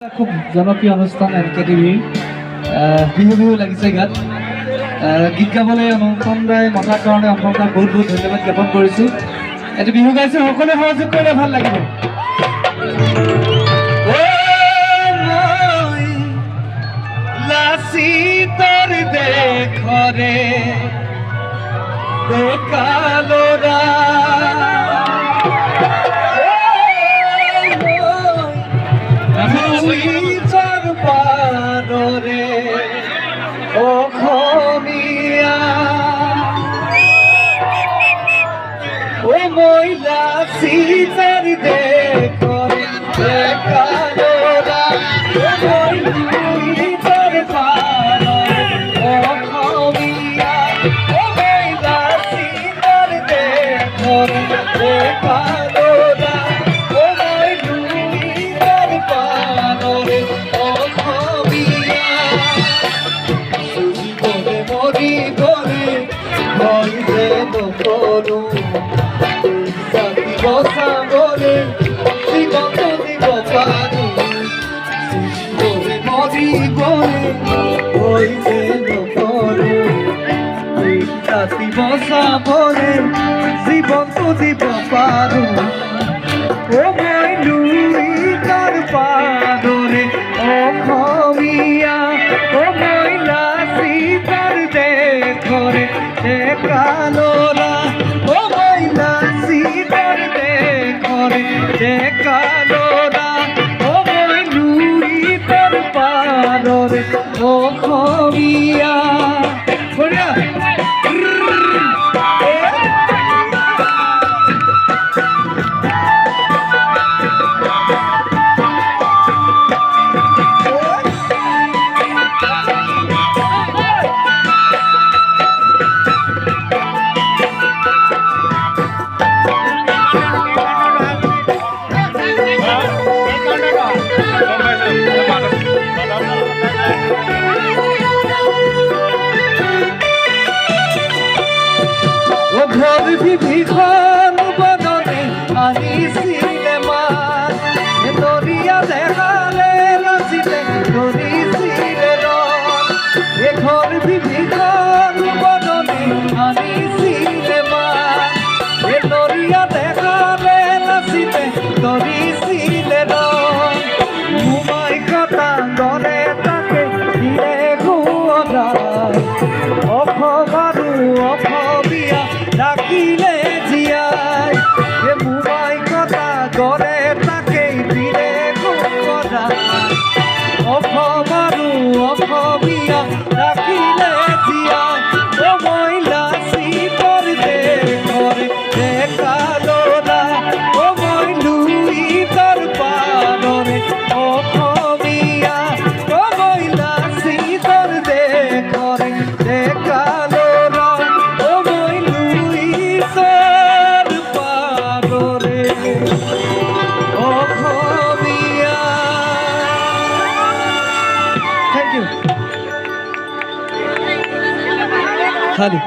খুব জনপ্রিয় অনুষ্ঠান এনকেটিভি বিহু বিহু লাগিছে গাত গীত গাবলৈ অনুপম দাই মতাৰ কাৰণে অনুপম দাক বহুত বহুত ধন্যবাদ জ্ঞাপন কৰিছো। এটি বিহু গাইছে সকলোৱে সহযোগ কৰিলে ভাল লাগিব। লাচি তোৰ দেখৰে কালোৰা পারে অসমীয়া ও মহিলা সীতার দেখরে কালোরা সীতার পারে অসমীয়া ও মহিলা সীতার দেখরে কালোরা ও মহিলার পারে সাগরে জীবন্ত দিব পারু নদী গরে হইতে নকরু দিব সাগরে জীবন্ত দিব পারু ও মইলুই তার পাদরে অসমীয়া ও মইলা সীতার দেখরে কালোরা ও মইলা সীতার দেখরে কালোরা ও মইলুই তার পাদরে অসমীয়া বড়িয়া ঘর বিভীষণ বদনে আনিছিলে মান দরিয়া দেখালে নাচিলে ধরিছিলে এ ঘর বিভীষণ বদনে আনিছিলে মান এ দরিয়া দেখালে নাচিলে ধরিছিলে ঘুমাই কথা দরে তাকে দিলে গুয়া অসমারু অসমীয়া ডাকিলে জিয়াই এ মুমাই কথা গড়ে তাকেই দিলে কথা অসমারু অসমীয়া ডাকিলে জিয়াই ও মইলা সীতার দেখরে কালোরা ও মইলুই তার পাদরে অসমীয়া ও মইলা সীতার দেখরে কালোরা ও মইলুই তার পাদরে অসমীয়া। থ্যাংক ইউ খালি